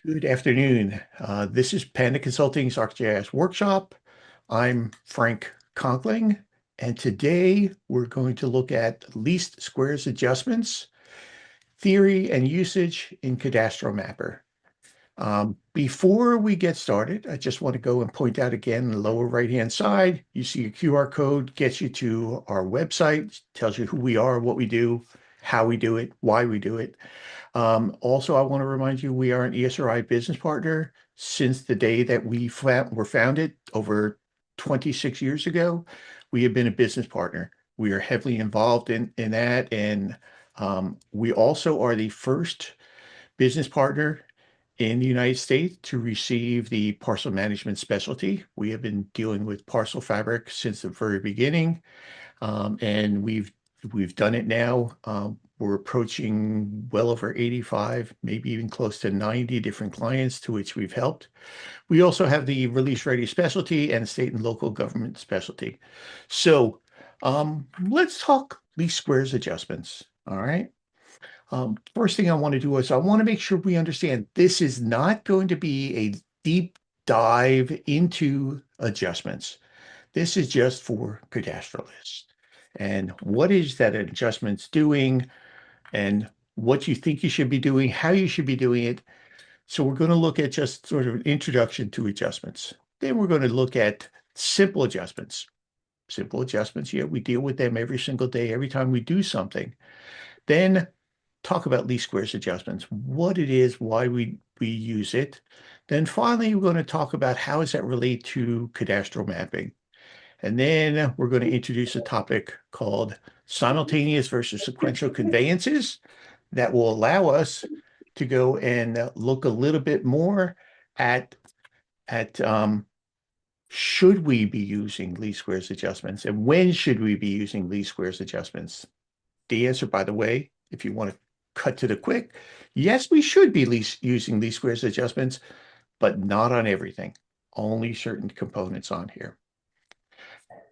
Good afternoon. This is Panda Consulting's ArcGIS workshop. I'm Frank Conkling, and today we're going to look at least squares adjustments, theory and usage in Cadastral Mapper. Before we get started, I just want to go and point out again in the lower right-hand side, you see a QR code gets you to our website, tells you who we are, what we do, how we do it, why we do it. Also, I want to remind you, we are an ESRI business partner since the day that were founded over 26 years ago. We have been a business partner. We are heavily involved in that. And we also are the first business partner in the United States to receive the parcel management specialty. We have been dealing with parcel fabric since the very beginning. And we've done it now. We're approaching well over 85, maybe even close to 90 different clients to which we've helped. We also have the release ready specialty and state and local government specialty. So let's talk least squares adjustments. All right. First thing I want to do is I want to make sure we understand this is not going to be a deep dive into adjustments. This is just for cadastralists. And what is that adjustment's doing and what you think you should be doing, how you should be doing it. So we're going to look at just sort of an introduction to adjustments. Then we're going to look at simple adjustments. Simple adjustments, yeah, we deal with them every single day, every time we do something. Then talk about least squares adjustments, what it is, why we use it. Then finally, we're going to talk about how does that relate to cadastral mapping. And then we're going to introduce a topic called simultaneous versus sequential conveyances that will allow us to go and look a little bit more at should we be using least squares adjustments and when should we be using least squares adjustments? The answer, by the way, if you want to cut to the quick, yes, we should be using least squares adjustments, but not on everything, only certain components on here.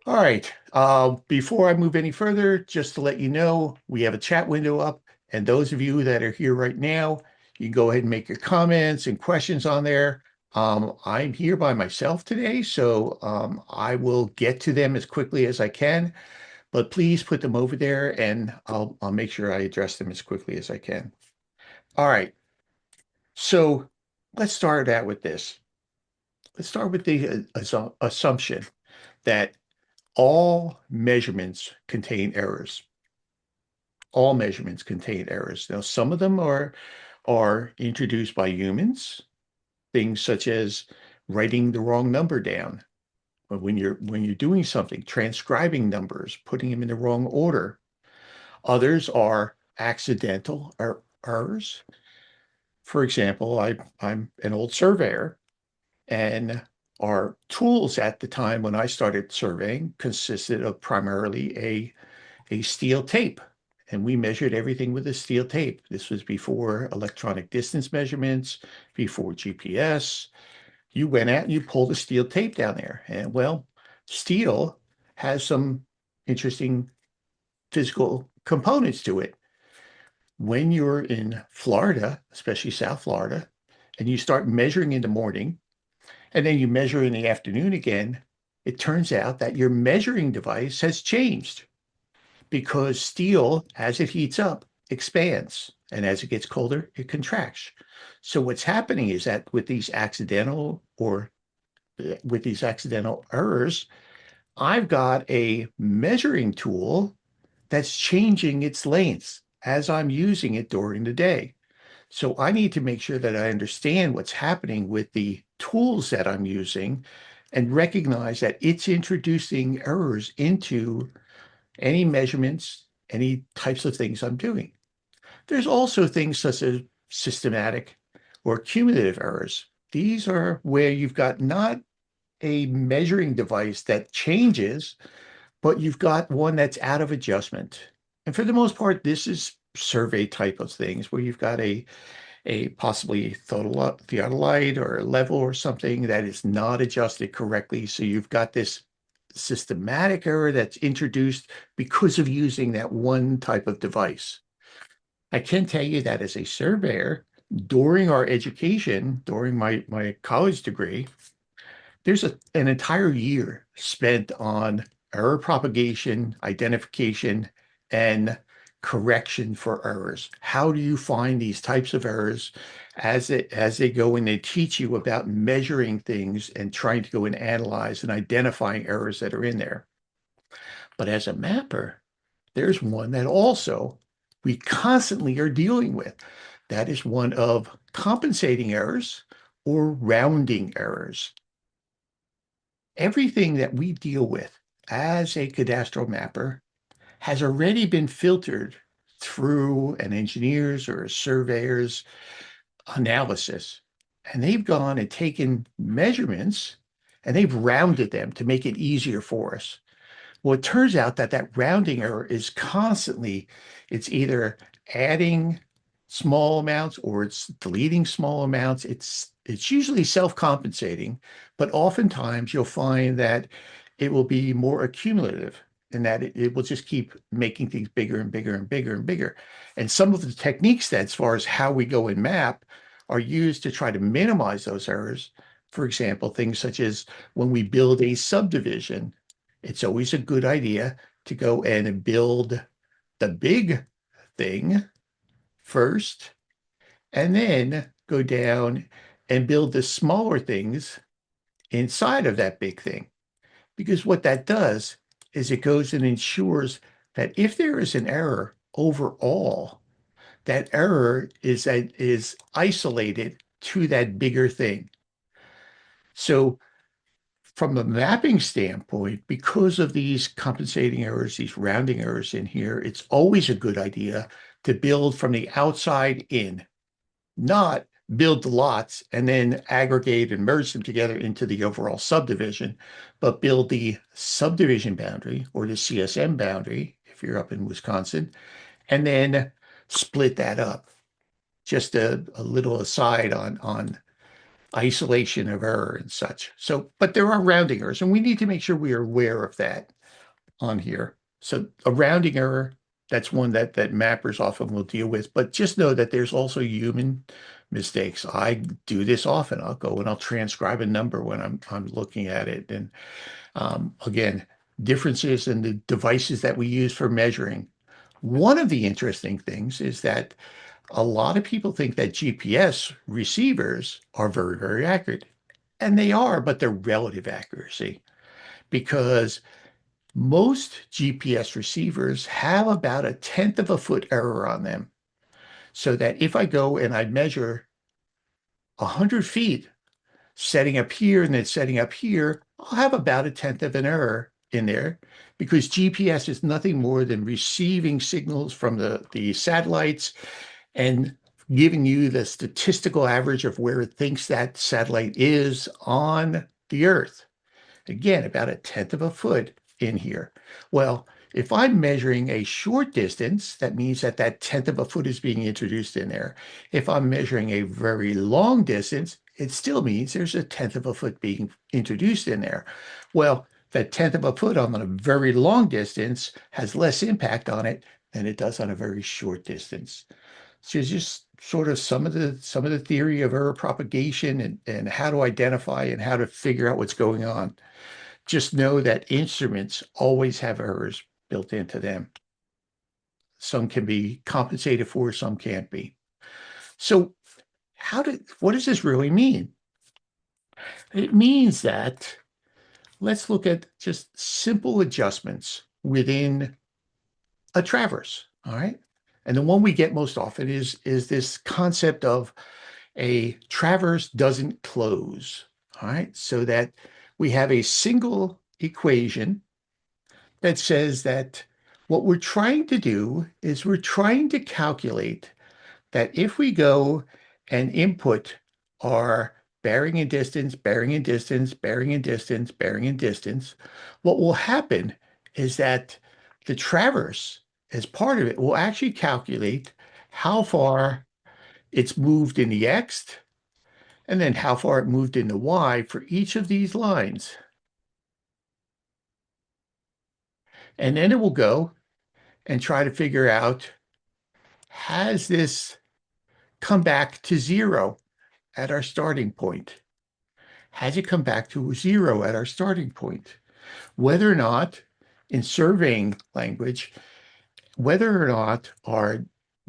All right. Before I move any further, just to let you know, we have a chat window up, and those of you that are here right now, you can go ahead and make your comments and questions on there. I'm here by myself today, so I will get to them as quickly as I can, but please put them over there, and I'll make sure I address them as quickly as I can. All right. So let's start out with this. Let's start with the assumption that all measurements contain errors. All measurements contain errors. Now, some of them are introduced by humans, things such as writing the wrong number down. But when you're doing something, transcribing numbers, putting them in the wrong order. Others are accidental errors. For example, I'm an old surveyor, and our tools at the time when I started surveying consisted of primarily a steel tape. And we measured everything with a steel tape. This was before electronic distance measurements, before GPS. You went out and you pulled a steel tape down there. And well, steel has some interesting physical components to it. When you're in Florida, especially South Florida, and you start measuring in the morning, and then you measure in the afternoon again, it turns out that your measuring device has changed because steel, as it heats up, expands. And as it gets colder, it contracts. So what's happening is that with these accidental errors, I've got a measuring tool that's changing its length as I'm using it during the day. So I need to make sure that I understand what's happening with the tools that I'm using and recognize that it's introducing errors into any measurements, any types of things I'm doing. There's also things such as systematic or cumulative errors. These are where you've got not a measuring device that changes, but you've got one that's out of adjustment. And for the most part, this is survey type of things where you've got a possibly theodolite or a level or something that is not adjusted correctly. So you've got this systematic error that's introduced because of using that one type of device. I can tell you that as a surveyor, During our education, during my college degree, there's an entire year spent on error propagation, identification, and correction for errors. How do you find these types of errors as they go and they teach you about measuring things and trying to go and analyze and identifying errors that are in there. But as a mapper, there's one that also we constantly are dealing with. That is one of compensating errors or rounding errors. Everything that we deal with as a cadastral mapper has already been filtered through an engineer's or a surveyor's analysis. And they've gone and taken measurements and they've rounded them to make it easier for us. Well, it turns out that that rounding error is constantly, it's either adding small amounts or it's deleting small amounts. It's usually self-compensating, but oftentimes you'll find that it will be more accumulative and that it will just keep making things bigger and bigger and bigger and bigger. And some of the techniques that, as far as how we go and map, are used to try to minimize those errors. For example, things such as when we build a subdivision, it's always a good idea to go and build the big thing first and then go down and build the smaller things inside of that big thing. Because what that does is it goes and ensures that if there is an error overall, that error is isolated to that bigger thing. So from a mapping standpoint, because of these compensating errors, these rounding errors in here, it's always a good idea to build from the outside in, not build the lots and then aggregate and merge them together into the overall subdivision, but build the subdivision boundary or the CSM boundary, if you're up in Wisconsin, and then split that up. Just a little aside on isolation of error and such. So, but there are rounding errors, and we need to make sure we are aware of that on here. So a rounding error, that's one that mappers often will deal with, but just know that there's also human mistakes. I do this often. I'll go and I'll transcribe a number when I'm looking at it. And again, differences in the devices that we use for measuring. One of the interesting things is that a lot of people think that GPS receivers are very, very accurate. And they are, but they're relative accuracy because most GPS receivers have about a tenth of a foot error on them. So that if I go and I measure 100 feet, setting up here and then setting up here, I'll have about a tenth of an error in there because GPS is nothing more than receiving signals from the satellites and giving you the statistical average of where it thinks that satellite is on the Earth. Again, about a tenth of a foot in here. Well, if I'm measuring a short distance, that means that that tenth of a foot is being introduced in there. If I'm measuring a very long distance, it still means there's a tenth of a foot being introduced in there. Well, that tenth of a foot on a very long distance has less impact on it than it does on a very short distance. So it's just sort of some of the theory of error propagation and how to identify and how to figure out what's going on. Just know that instruments always have errors built into them. Some can be compensated for, some can't be. So what does this really mean? It means that let's look at just simple adjustments within a traverse, all right? And the one we get most often is this concept of a traverse doesn't close, all right? So that we have a single equation that says that what we're trying to do is we're trying to calculate that if we go and input our bearing and distance, bearing and distance, bearing and distance, bearing and distance, what will happen is that the traverse, as part of it, will actually calculate how far it's moved in the X and then how far it moved in the Y for each of these lines. And then it will go and try to figure out, has this come back to zero at our starting point? Has it come back to zero at our starting point? Whether or not, in surveying language, whether or not our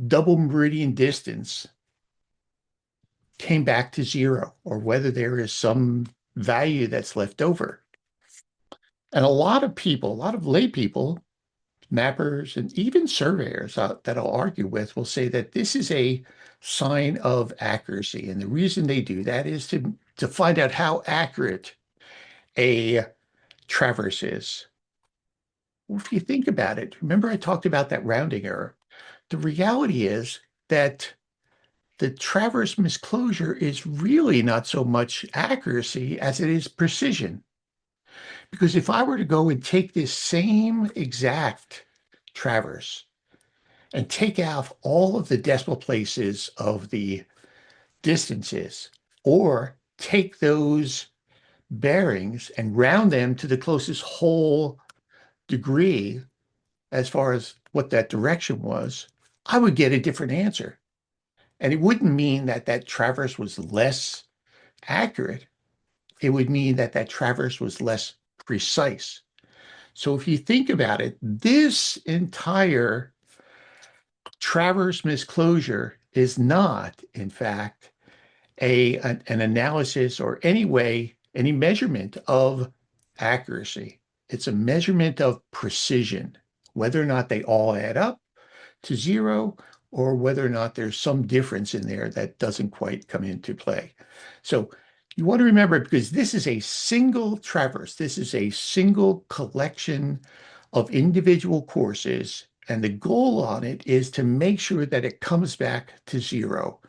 double meridian distance came back to zero, or whether there is some value that's left over. And a lot of people, a lot of lay people, mappers, and even surveyors that I'll argue with will say that this is a sign of accuracy. And the reason they do that is to find out how accurate a traverse is. Well, if you think about it, remember I talked about that rounding error. The reality is that the traverse misclosure is really not so much accuracy as it is precision. Because if I were to go and take this same exact traverse and take out all of the decimal places of the distances, or take those bearings and round them to the closest whole degree as far as what that direction was, I would get a different answer. And it wouldn't mean that that traverse was less accurate. It would mean that that traverse was less precise. So if you think about it, this entire traverse misclosure is not, in fact, an analysis or any measurement of accuracy. It's a measurement of precision, whether or not they all add up to zero, or whether or not there's some difference in there that doesn't quite come into play. So you want to remember, because this is a single traverse, this is a single collection of individual courses, and the goal on it is to make sure that it comes back to zero.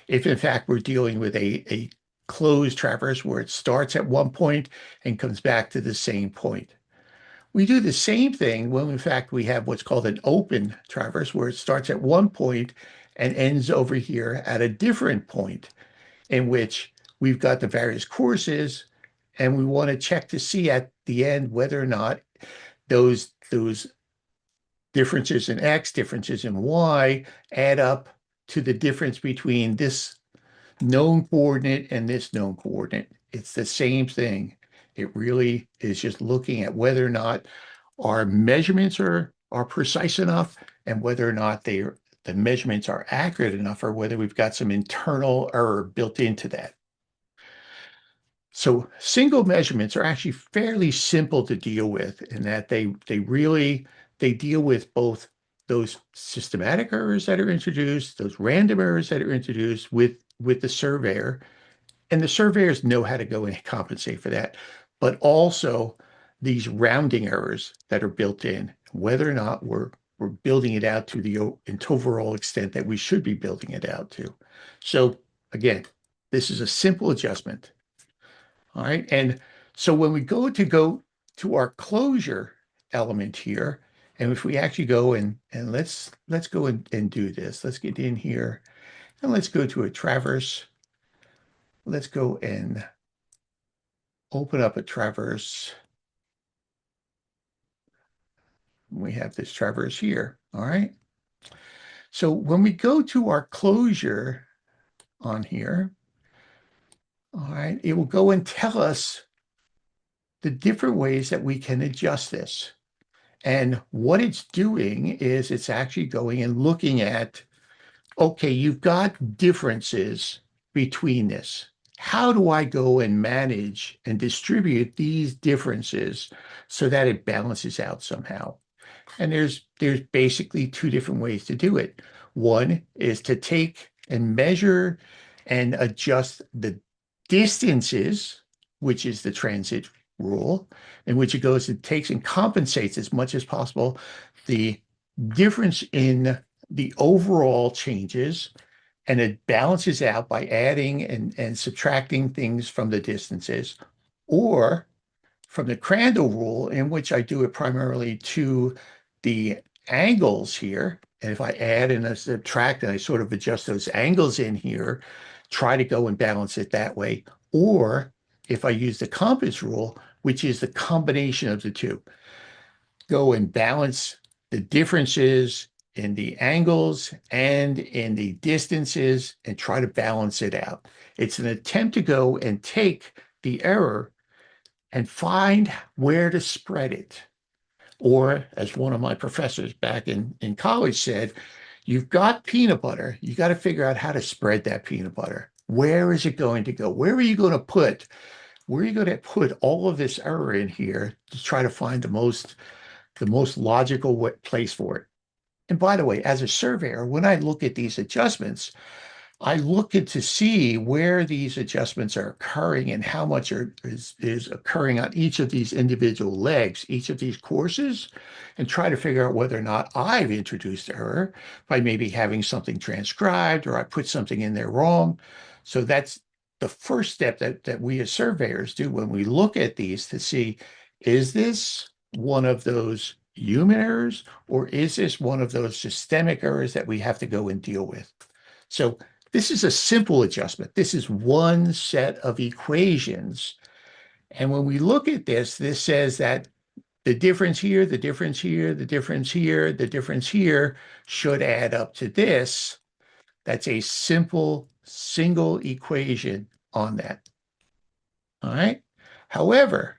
If in fact we're dealing with a closed traverse where it starts at one point and comes back to the same point. We do the same thing when, in fact, we have what's called an open traverse, where it starts at one point and ends over here at a different point, in which we've got the various courses, and we want to check to see at the end whether or not those differences in X, differences in Y add up to the difference between this known coordinate and this known coordinate. It's the same thing. It really is just looking at whether or not our measurements are precise enough, and whether or not the measurements are accurate enough, or whether we've got some internal error built into that. So single measurements are actually fairly simple to deal with, in that they deal with both those systematic errors that are introduced, those random errors that are introduced with the surveyor, and the surveyors know how to go and compensate for that, but also these rounding errors that are built in, whether or not we're building it out to the overall extent that we should be building it out to. So again, this is a simple adjustment. All right. And so when we go to our closure element here, and if we actually go and let's go and do this. Let's get in here and let's go to a traverse. Let's go and open up a traverse. We have this traverse here. All right. So when we go to our closure on here, all right, it will go and tell us the different ways that we can adjust this. And what it's doing is it's actually going and looking at, okay, you've got differences between this. How do I go and manage and distribute these differences so that it balances out somehow? And there's basically two different ways to do it. One is to take and measure and adjust the distances, which is the transit rule, in which it goes and takes and compensates as much as possible the difference in the overall changes, and it balances out by adding and subtracting things from the distances, or from the Crandall rule, in which I do it primarily to the angles here. And if I add and I subtract and I sort of adjust those angles in here, try to go and balance it that way. Or if I use the compass rule, which is the combination of the two, go and balance the differences in the angles and in the distances and try to balance it out. It's an attempt to go and take the error and find where to spread it. Or, as one of my professors back in college said, you've got peanut butter. You got to figure out how to spread that peanut butter. Where is it going to go? Where are you going to put all of this error in here to try to find the most logical place for it? And by the way, as a surveyor, when I look at these adjustments, I look at to see where these adjustments are occurring and how much is occurring on each of these individual legs, each of these courses, and try to figure out whether or not I've introduced error by maybe having something transcribed or I put something in there wrong. So that's the first step that we as surveyors do when we look at these to see, is this one of those human errors or is this one of those systemic errors that we have to go and deal with? So this is a simple adjustment. This is one set of equations. And when we look at this, this says that the difference here, the difference here, the difference here, the difference here should add up to this. That's a simple single equation on that. All right. However,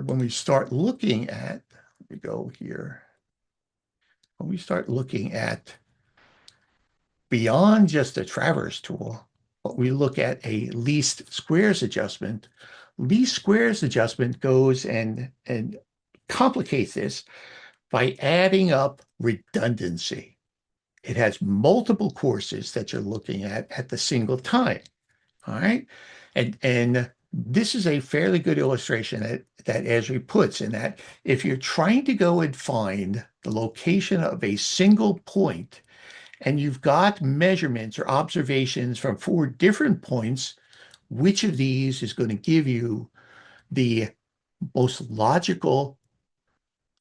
when we start looking at, let me go here. When we start looking at beyond just a traverse tool, but we look at a least squares adjustment. Least squares adjustment goes and complicates this by adding up redundancy. It has multiple courses that you're looking at the single time. All right. And this is a fairly good illustration that Esri puts in that if you're trying to go and find the location of a single point, and you've got measurements or observations from 4 different points, which of these is going to give you the most logical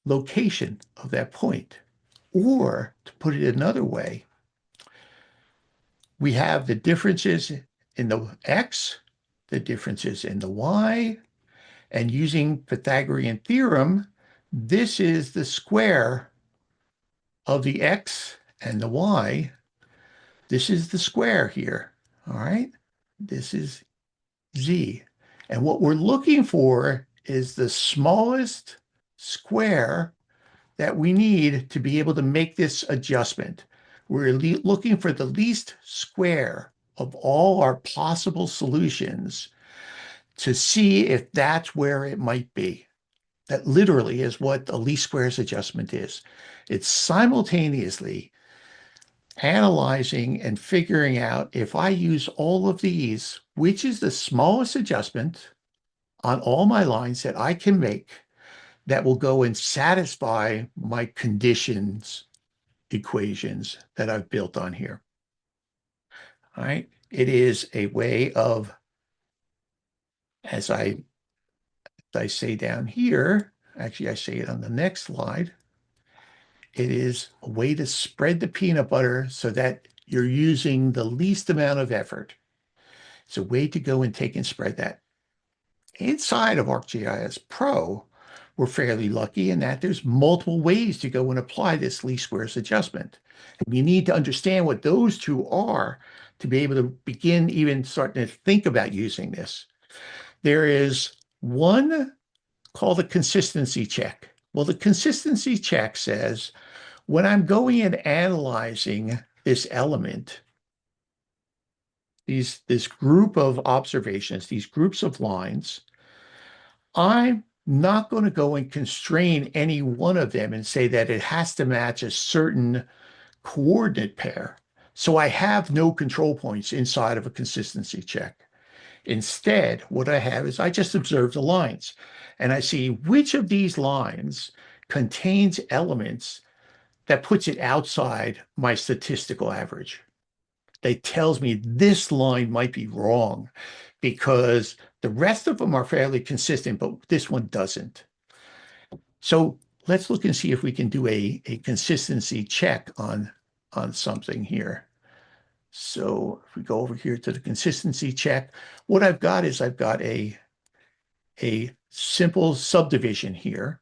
location of that point? Or, to put it another way, we have the differences in the x, the differences in the y, and using Pythagorean theorem, this is the square of the x and the y. This is the square here, all right? This is z. And what we're looking for is the smallest square that we need to be able to make this adjustment. We're looking for the least square of all our possible solutions to see if that's where it might be. That literally is what the least squares adjustment is. It's simultaneously analyzing and figuring out if I use all of these, which is the smallest adjustment on all my lines that I can make that will go and satisfy my conditions equations that I've built on here. All right. It is a way of, as I say down here, actually I say it on the next slide, it is a way to spread the peanut butter so that you're using the least amount of effort. It's a way to go and take and spread that. Inside of ArcGIS Pro, we're fairly lucky in that there's multiple ways to go and apply this least squares adjustment. And you need to understand what those two are to be able to begin even starting to think about using this. There is one called a consistency check. Well, the consistency check says, when I'm going and analyzing this element, this group of observations, these groups of lines, I'm not going to go and constrain any one of them and say that it has to match a certain coordinate pair. So I have no control points inside of a consistency check. Instead, what I have is I just observe the lines and I see which of these lines contains elements that puts it outside my statistical average. That tells me this line might be wrong because the rest of them are fairly consistent, but this one doesn't. So let's look and see if we can do a consistency check on something here. So if we go over here to the consistency check, what I've got is I've got a simple subdivision here.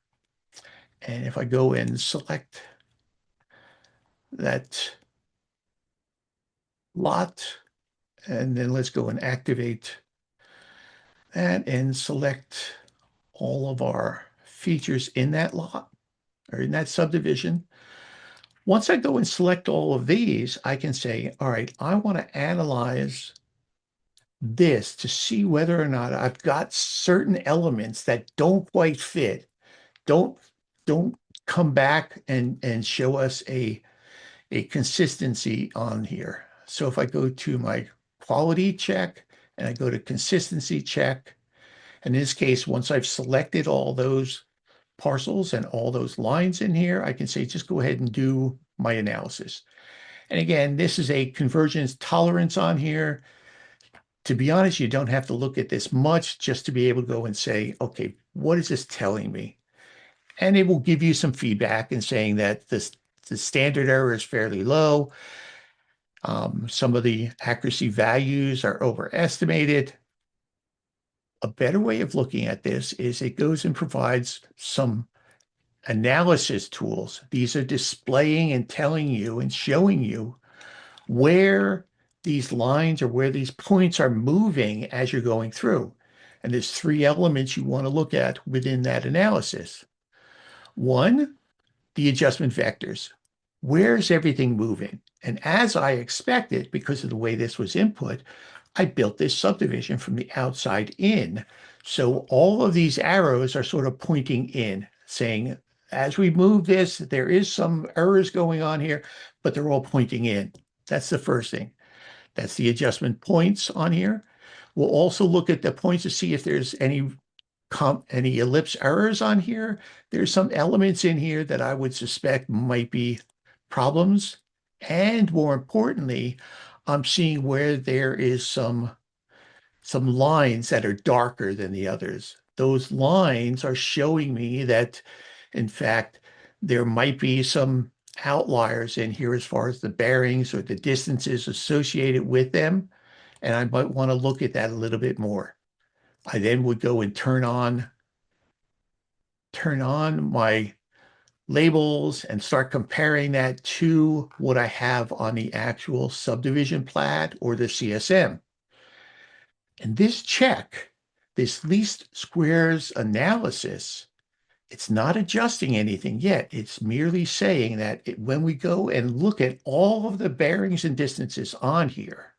And if I go and select that lot, and then let's go and activate that and select all of our features in that lot or in that subdivision. Once I go and select all of these, I can say, all right, I want to analyze this to see whether or not I've got certain elements that don't quite fit, don't don't come back and show us a consistency on here. So if I go to my quality check and I go to consistency check, in this case, once I've selected all those parcels and all those lines in here, I can say, just go ahead and do my analysis. And again, this is a convergence tolerance on here. To be honest, you don't have to look at this much just to be able to go and say, okay, what is this telling me? And it will give you some feedback in saying that the standard error is fairly low. Some of the accuracy values are overestimated. A better way of looking at this is it goes and provides some analysis tools. These are displaying and telling you and showing you where these lines or where these points are moving as you're going through. And there's three elements you want to look at within that analysis. One, the adjustment vectors. Where's everything moving? And as I expected, because of the way this was input, I built this subdivision from the outside in. So all of these arrows are sort of pointing in, saying, as we move this, there is some errors going on here, but they're all pointing in. That's the first thing. That's the adjustment points on here. We'll also look at the points to see if there's any ellipse errors on here. There's some elements in here that I would suspect might be problems. And more importantly, I'm seeing where there is some lines that are darker than the others. Those lines are showing me that, in fact, there might be some outliers in here as far as the bearings or the distances associated with them. And I might want to look at that a little bit more. I then would go and turn on my labels and start comparing that to what I have on the actual subdivision plat or the CSM. And this check, this least squares analysis, it's not adjusting anything yet. It's merely saying that when we go and look at all of the bearings and distances on here,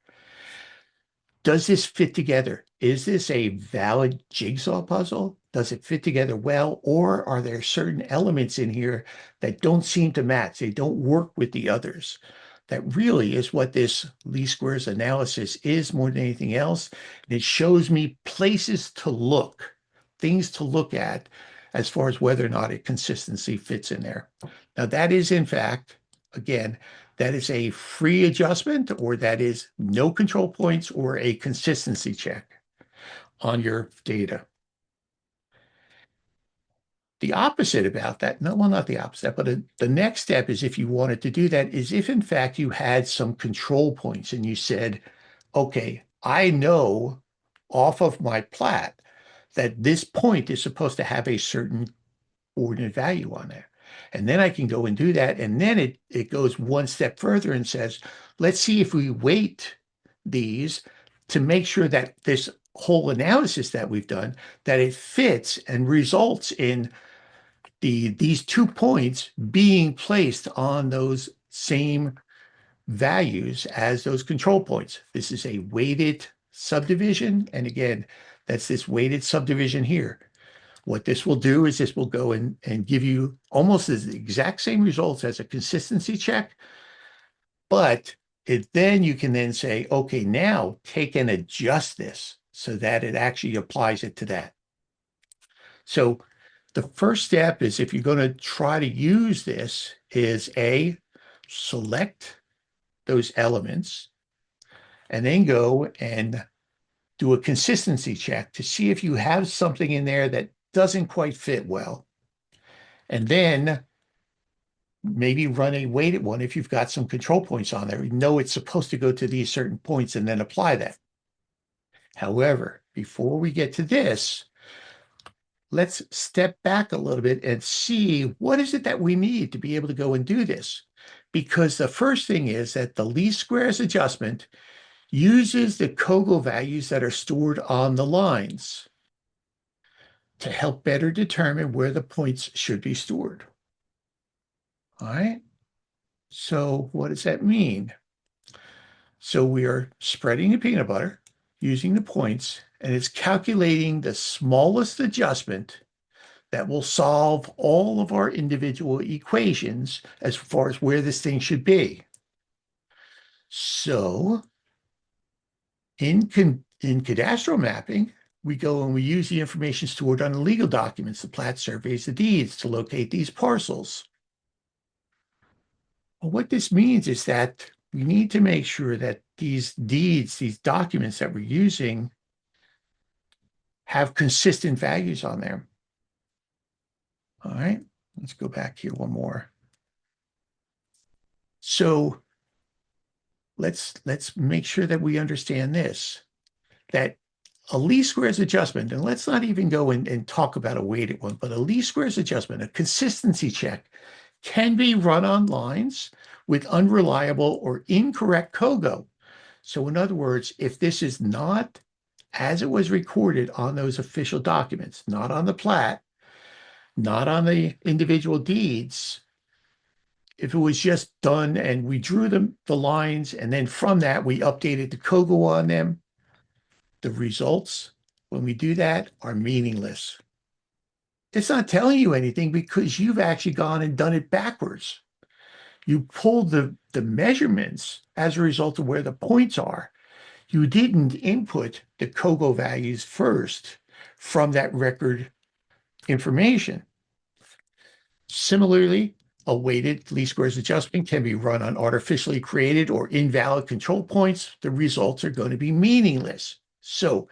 does this fit together? Is this a valid jigsaw puzzle? Does it fit together well? Or are there certain elements in here that don't seem to match? They don't work with the others. That really is what this least squares analysis is more than anything else. And it shows me places to look, things to look at as far as whether or not a consistency fits in there. Now, that is, in fact, again, that is a free adjustment, or that is no control points or a consistency check on your data. The opposite about that, no, well, not the opposite, but the next step is, if you wanted to do that, is if in fact you had some control points and you said, okay, I know off of my plat that this point is supposed to have a certain coordinate value on there. And then I can go and do that. And then it goes one step further and says, let's see if we weight these to make sure that this whole analysis that we've done, that it fits and results in these 2 points being placed on those same values as those control points. This is a weighted subdivision. And again, that's this weighted subdivision here. What this will do is this will go and give you almost the exact same results as a consistency check, but then you can then say, okay, now take and adjust this so that it actually applies it to that. So the first step is, if you're going to try to use this, is select those elements and then go and do a consistency check to see if you have something in there that doesn't quite fit well. And then maybe run a weighted one if you've got some control points on there. You know it's supposed to go to these certain points and then apply that. However, before we get to this, let's step back a little bit and see what is it that we need to be able to go and do this. Because the first thing is that the least squares adjustment uses the COGO values that are stored on the lines to help better determine where the points should be stored. All right. So what does that mean? So we are spreading the peanut butter using the points, and it's calculating the smallest adjustment that will solve all of our individual equations as far as where this thing should be. So in cadastral mapping, we go and we use the information stored on the legal documents, the plat surveys, the deeds to locate these parcels. Well, what this means is that we need to make sure that these deeds, these documents that we're using, have consistent values on there. All right, let's go back here one more. So let's make sure that we understand this, that a least squares adjustment, and let's not even go and talk about a weighted one, but a least squares adjustment, a consistency check, can be run on lines with unreliable or incorrect COGO. So in other words, if this is not as it was recorded on those official documents, not on the plat, not on the individual deeds, if it was just done and we drew the lines and then from that we updated the COGO on them, the results, when we do that, are meaningless. It's not telling you anything because you've actually gone and done it backwards. You pulled the measurements as a result of where the points are. You didn't input the COGO values first from that record information. Similarly, a weighted least squares adjustment can be run on artificially created or invalid control points. The results are going to be meaningless. So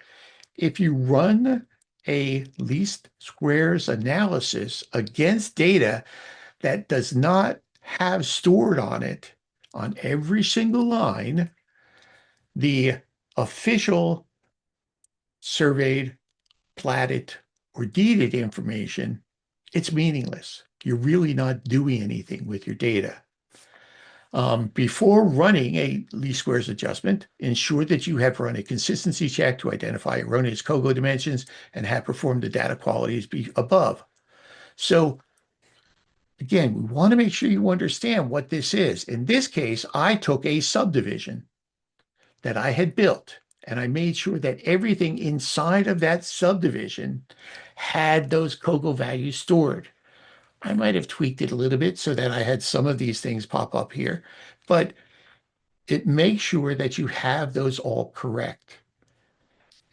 if you run a least squares analysis against data that does not have stored on it on every single line the official surveyed, platted, or deeded information, it's meaningless. You're really not doing anything with your data. Before running a least squares adjustment, ensure that you have run a consistency check to identify erroneous COGO dimensions and have performed the data qualities above. So again, we want to make sure you understand what this is. In this case, I took a subdivision that I had built, and I made sure that everything inside of that subdivision had those COGO values stored. I might have tweaked it a little bit so that I had some of these things pop up here, but it makes sure that you have those all correct.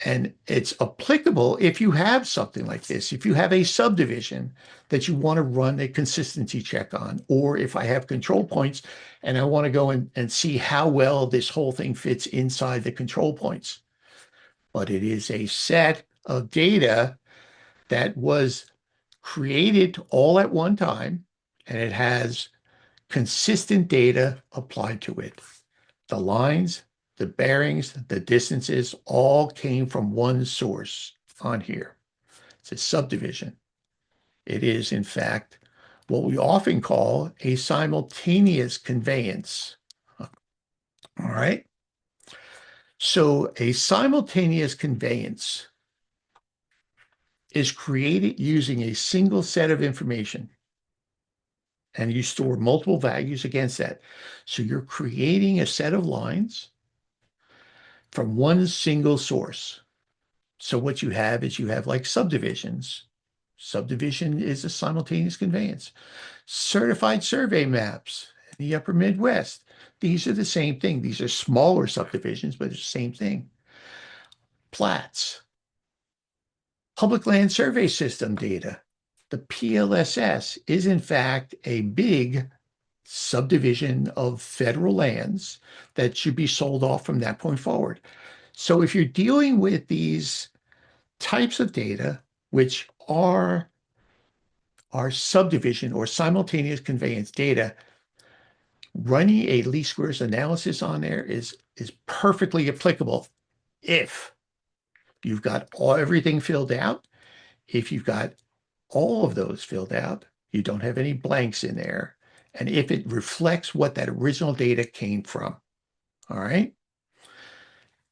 And it's applicable if you have something like this, if you have a subdivision that you want to run a consistency check on, or if I have control points and I want to go and see how well this whole thing fits inside the control points. But it is a set of data that was created all at one time, and it has consistent data applied to it. The lines, the bearings, the distances all came from one source on here. It's a subdivision. It is, in fact, what we often call a simultaneous conveyance. All right. So a simultaneous conveyance is created using a single set of information, and you store multiple values against that. So you're creating a set of lines from one single source. So what you have is you have like subdivisions. Subdivision is a simultaneous conveyance. Certified survey maps in the upper Midwest. These are the same thing. These are smaller subdivisions, but it's the same thing. Plats. Public Land Survey System data. The PLSS is in fact a big subdivision of federal lands that should be sold off from that point forward. So if you're dealing with these types of data, which are subdivision or simultaneous conveyance data, running a least squares analysis on there is perfectly applicable if you've got everything filled out, if you've got all of those filled out, you don't have any blanks in there, and if it reflects what that original data came from. All right.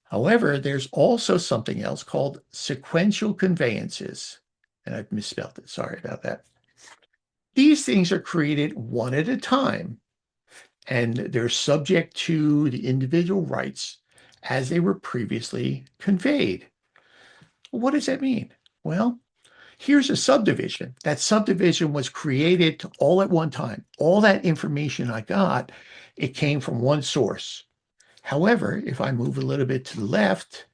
However, there's also something else called sequential conveyances. And I've misspelled it. Sorry about that. These things are created one at a time, and they're subject to the individual rights as they were previously conveyed. What does that mean? Well, here's a subdivision. That subdivision was created all at one time. All that information I got, it came from one source. However, if I move a little bit to the left,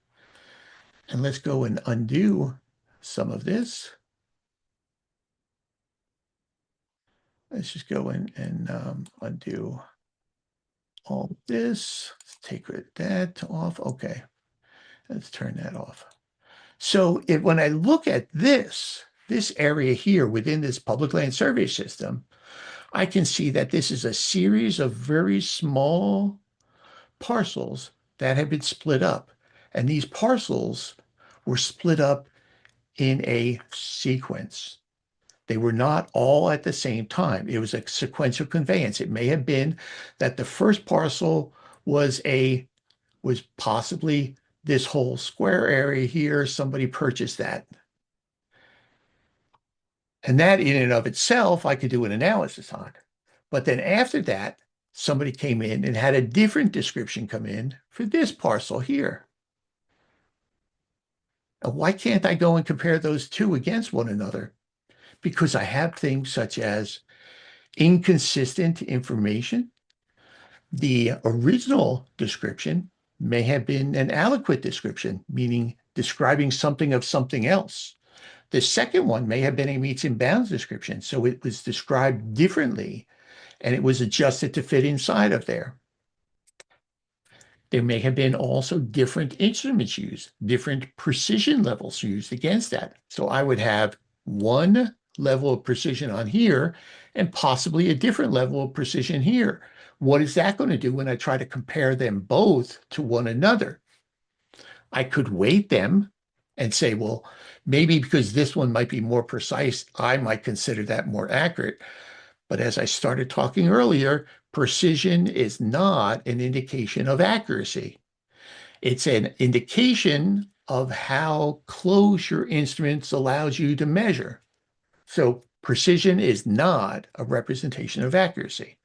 and let's go and undo some of this. Let's just go in and undo all this. Let's take that off. Okay, let's turn that off. So when I look at this area here within this public land survey system, I can see that this is a series of very small parcels that have been split up. And these parcels were split up in a sequence. They were not all at the same time. It was a sequential conveyance. It may have been that the first parcel was possibly this whole square area here. Somebody purchased that. And that in and of itself, I could do an analysis on. But then after that, somebody came in and had a different description come in for this parcel here. Now, why can't I go and compare those two against one another? Because I have things such as inconsistent information. The original description may have been an aliquot description, meaning describing something of something else. The second one may have been a meets and bounds description, so it was described differently and it was adjusted to fit inside of there. There may have been also different instruments used, different precision levels used against that. So I would have one level of precision on here and possibly a different level of precision here. What is that going to do when I try to compare them both to one another? I could weight them and say, well, maybe because this one might be more precise, I might consider that more accurate. But as I started talking earlier, precision is not an indication of accuracy. It's an indication of how close your instruments allows you to measure. So precision is not a representation of accuracy.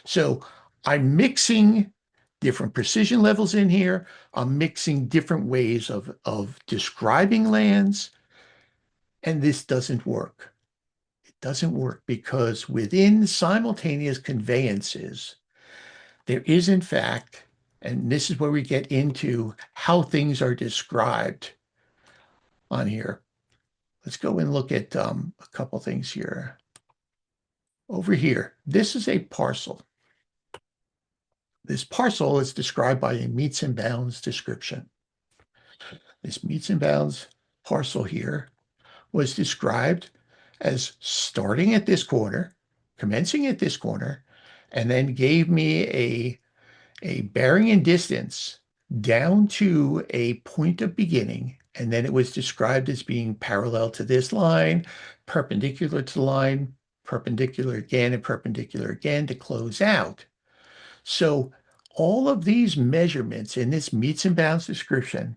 So I'm mixing different precision levels in here. I'm mixing different ways of describing lands, and this doesn't work. It doesn't work because within simultaneous conveyances, there is in fact, and this is where we get into how things are described on here. Let's go and look at a couple things here. Over here, this is a parcel. This parcel is described by a meets and bounds description. This meets and bounds parcel here was described as starting at this corner, commencing at this corner, and then gave me a bearing and distance down to a point of beginning. And then it was described as being parallel to this line, perpendicular to the line, perpendicular again, and perpendicular again to close out. So all of these measurements in this meets and bounds description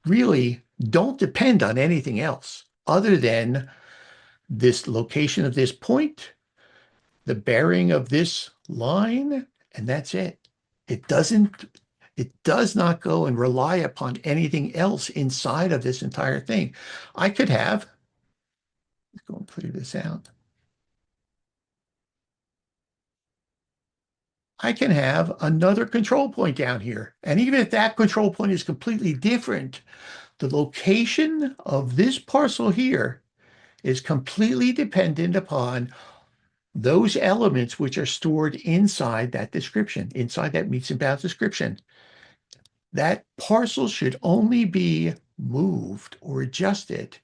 really don't depend on anything else other than this location of this point, the bearing of this line, and that's it. It does not go and rely upon anything else inside of this entire thing. I could have, let's go and clear this out. I can have another control point down here. And even if that control point is completely different, the location of this parcel here is completely dependent upon those elements which are stored inside that description, inside that meets and bounds description. That parcel should only be moved or adjusted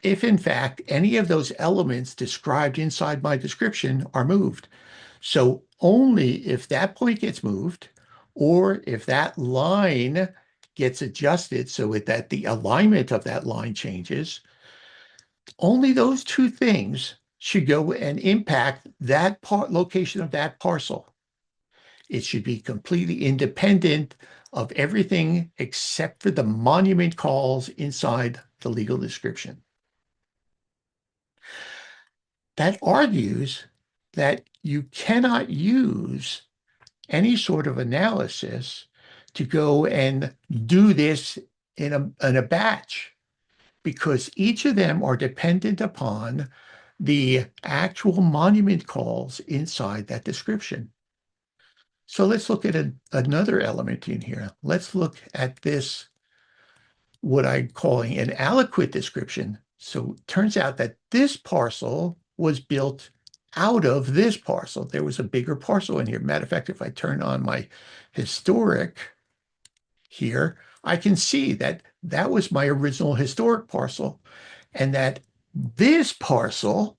if, in fact, any of those elements described inside my description are moved. So only if that point gets moved or if that line gets adjusted so that the alignment of that line changes, Only those two things should go and impact that location of that parcel. It should be completely independent of everything except for the monument calls inside the legal description. That argues that you cannot use any sort of analysis to go and do this in a batch, because each of them are dependent upon the actual monument calls inside that description. So let's look at another element in here. Let's look at this, what I'm calling an aliquot description. So it turns out that this parcel was built out of this parcel. There was a bigger parcel in here. Matter of fact, if I turn on my historic here, I can see that that was my original historic parcel, and that this parcel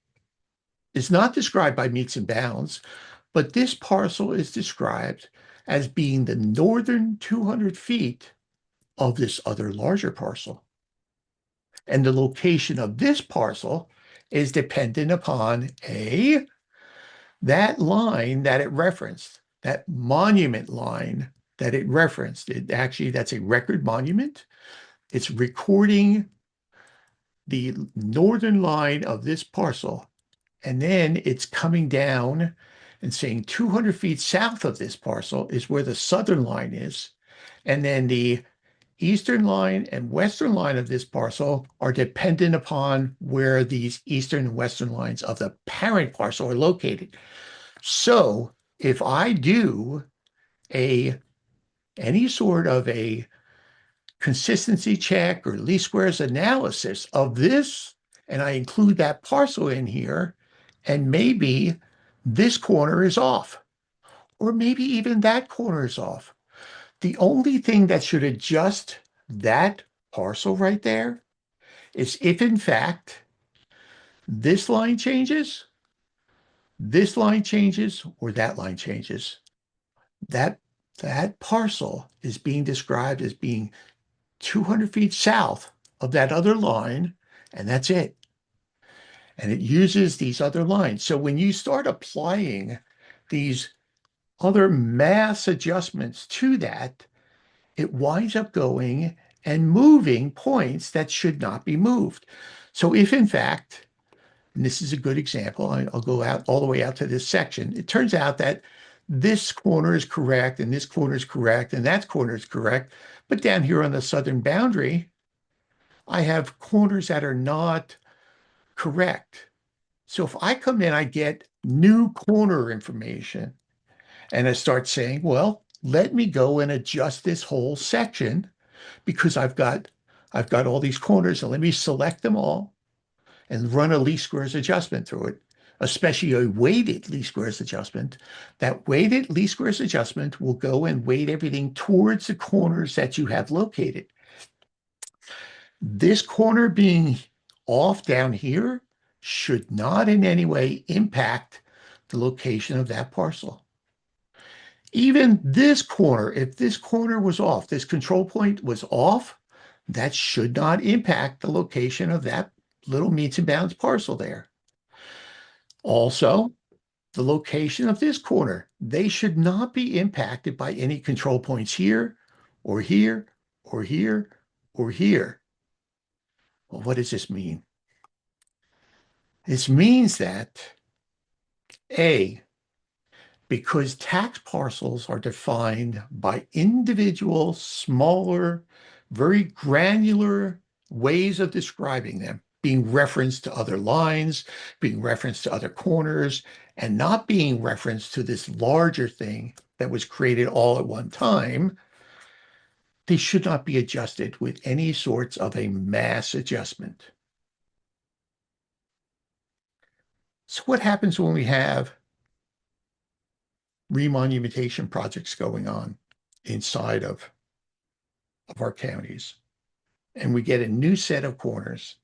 is not described by meets and bounds, but this parcel is described as being the northern 200 feet of this other larger parcel. And the location of this parcel is dependent upon that line that it referenced, that monument line that it referenced. That's a record monument. It's recording the northern line of this parcel, and then it's coming down and saying 200 feet south of this parcel is where the southern line is. And then the eastern line and western line of this parcel are dependent upon where these eastern and western lines of the parent parcel are located. So if I do any sort of a consistency check or least squares analysis of this, and I include that parcel in here, and maybe this corner is off, or maybe even that corner is off. The only thing that should adjust that parcel right there is if, in fact, this line changes, or that line changes. That parcel is being described as being 200 feet south of that other line, and that's it. And it uses these other lines. So when you start applying these other mass adjustments to that, it winds up going and moving points that should not be moved. So if in fact, and this is a good example, I'll go out all the way out to this section, it turns out that this corner is correct, and this corner is correct, and that corner is correct. But down here on the southern boundary, I have corners that are not correct. So if I come in, I get new corner information, and I start saying, well, let me go and adjust this whole section because I've got all these corners, and let me select them all and run a least squares adjustment through it, especially a weighted least squares adjustment. That weighted least squares adjustment will go and weight everything towards the corners that you have located. This corner being off down here should not in any way impact the location of that parcel. Even this corner, if this corner was off, this control point was off, that should not impact the location of that little meets and bounds parcel there. Also, the location of this corner, they should not be impacted by any control points here, or here, or here, or here. Well, what does this mean? This means that because tax parcels are defined by individual, smaller, very granular ways of describing them, being referenced to other lines, being referenced to other corners, and not being referenced to this larger thing that was created all at one time, they should not be adjusted with any sorts of a mass adjustment. So what happens when we have remonumentation projects going on inside of our counties, and we get a new set of corners,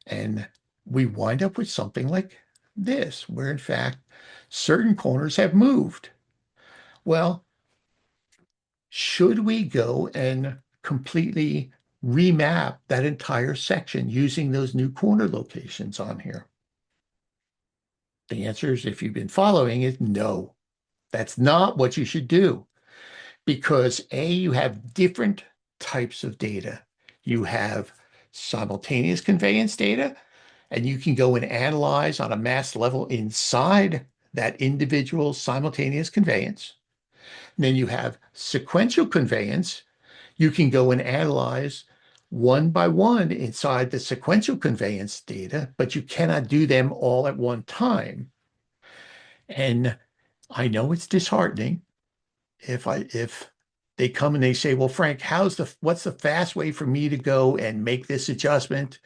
and we wind up with something like this, where in fact certain corners have moved? Well, should we go and completely remap that entire section using those new corner locations on here? The answer is, if you've been following it, no. That's not what you should do, because A, you have different types of data. You have simultaneous conveyance data, and you can go and analyze on a mass level inside that individual simultaneous conveyance. And then you have sequential conveyance. You can go and analyze one by one inside the sequential conveyance data, but you cannot do them all at one time. And I know it's disheartening if they come and they say, well, Frank, what's the fast way for me to go and make this adjustment?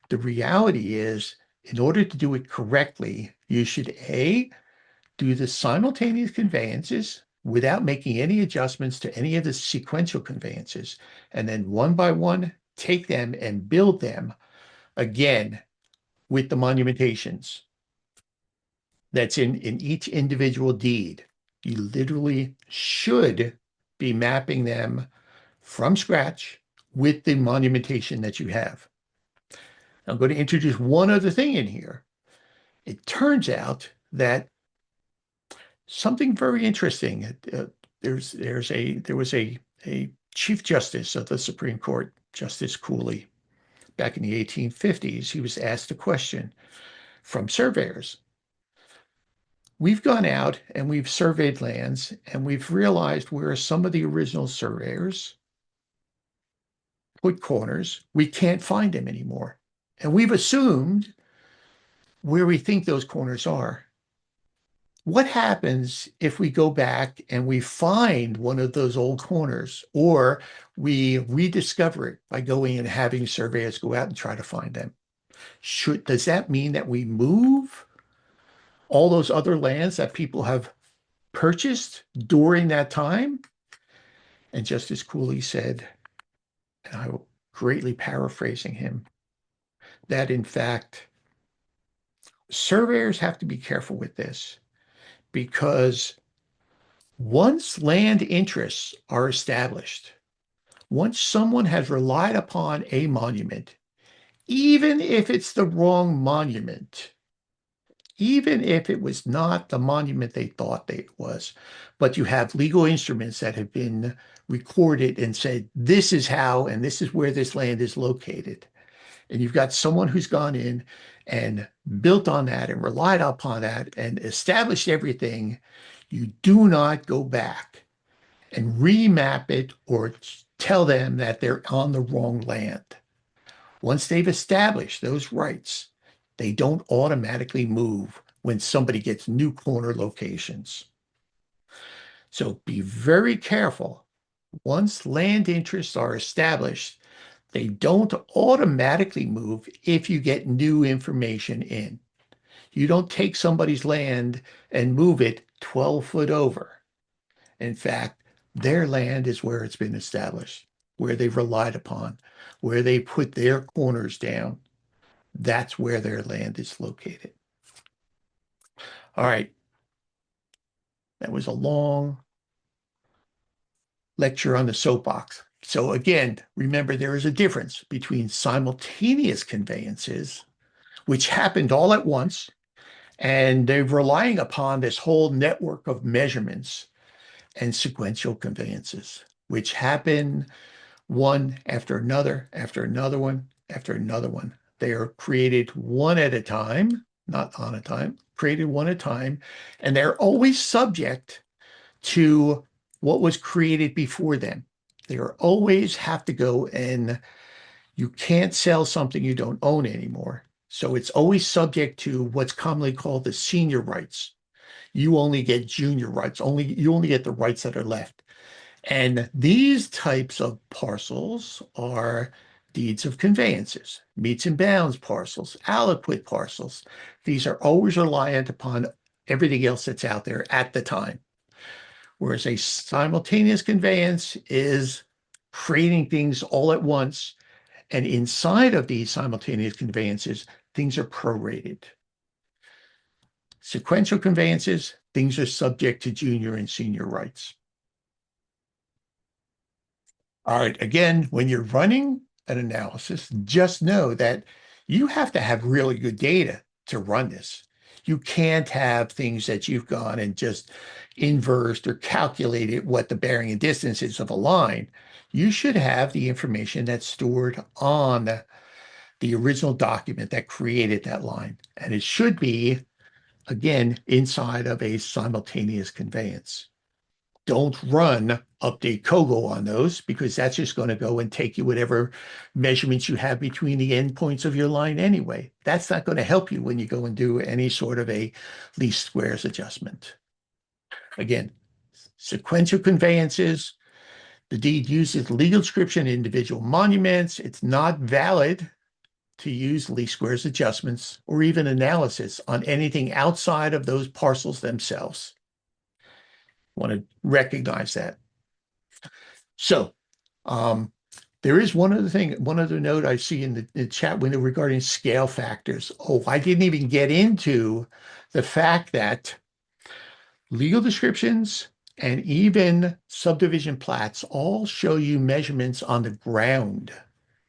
The reality is, in order to do it correctly, you should A, do the simultaneous conveyances without making any adjustments to any of the sequential conveyances, and then one by one, take them and build them again with the monumentations that's in each individual deed. You literally should be mapping them from scratch with the monumentation that you have. I'm going to introduce one other thing in here. It turns out that something very interesting. There was a Chief Justice of the Supreme Court, Justice Cooley, back in the 1850s. He was asked a question from surveyors. We've gone out and we've surveyed lands, and we've realized where some of the original surveyors put corners, we can't find them anymore. And we've assumed where we think those corners are. What happens if we go back and we find one of those old corners, or we rediscover it by going and having surveyors go out and try to find them? Does that mean that we move all those other lands that people have purchased during that time? And Justice Cooley said, and I'm greatly paraphrasing him, that in fact, surveyors have to be careful with this, because once land interests are established, once someone has relied upon a monument, even if it's the wrong monument, even if it was not the monument they thought it was, but you have legal instruments that have been recorded and said, this is how, and this is where this land is located. And you've got someone who's gone in and built on that and relied upon that and established everything. You do not go back and remap it or tell them that they're on the wrong land. Once they've established those rights, they don't automatically move when somebody gets new corner locations. So be very careful. Once land interests are established, they don't automatically move if you get new information in. You don't take somebody's land and move it 12 foot over. In fact, their land is where it's been established, where they've relied upon, where they put their corners down. That's where their land is located. All right. That was a long lecture on the soapbox. So again, remember, there is a difference between simultaneous conveyances, which happened all at once, and they're relying upon this whole network of measurements, and sequential conveyances, which happen one after another, after another one, after another one. They are created one at a time, not on a time, created one at a time, and they're always subject to what was created before them. They are always have to go, and you can't sell something you don't own anymore. So it's always subject to what's commonly called the senior rights. You only get junior rights. You only get the rights that are left. And these types of parcels are deeds of conveyances, meets and bounds parcels, aliquot parcels. These are always reliant upon everything else that's out there at the time. Whereas a simultaneous conveyance is creating things all at once. And inside of these simultaneous conveyances, things are prorated. Sequential conveyances, things are subject to junior and senior rights. All right, again, when you're running an analysis, just know that you have to have really good data to run this. You can't have things that you've gone and just inversed or calculated what the bearing and distance is of a line. You should have the information that's stored on the original document that created that line. And it should be, again, inside of a simultaneous conveyance. Don't run update COGO on those because that's just going to go and take you whatever measurements you have between the endpoints of your line anyway. That's not going to help you when you go and do any sort of a least squares adjustment. Again, sequential conveyances, the deed uses legal description in individual monuments. It's not valid to use least squares adjustments or even analysis on anything outside of those parcels themselves. Want to recognize that. So there is one other note I see in the chat window regarding scale factors. Oh, I didn't even get into the fact that legal descriptions and even subdivision plats all show you measurements on the ground,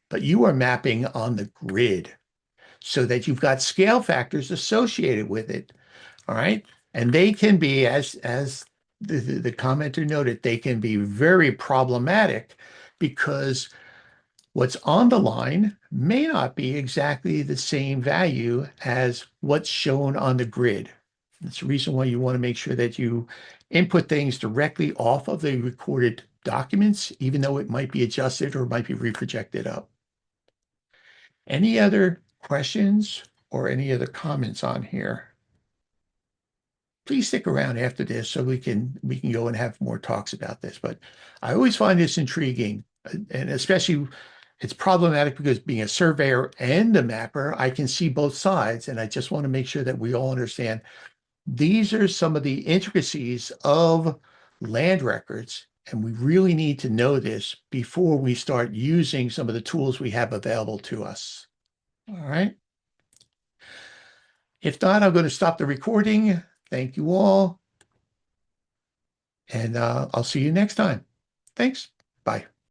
but you are mapping on the grid so that you've got scale factors associated with it. All right. And they can be, as the commenter noted, they can be very problematic because what's on the line may not be exactly the same value as what's shown on the grid. That's the reason why you want to make sure that you input things directly off of the recorded documents, even though it might be adjusted or might be reprojected up. Any other questions or any other comments on here? Please stick around after this so we can go and have more talks about this. But I always find this intriguing, and especially it's problematic because being a surveyor and a mapper, I can see both sides, and I just want to make sure that we all understand these are some of the intricacies of land records, and we really need to know this before we start using some of the tools we have available to us. All right. If not, I'm going to stop the recording. Thank you all. And I'll see you next time. Thanks. Bye.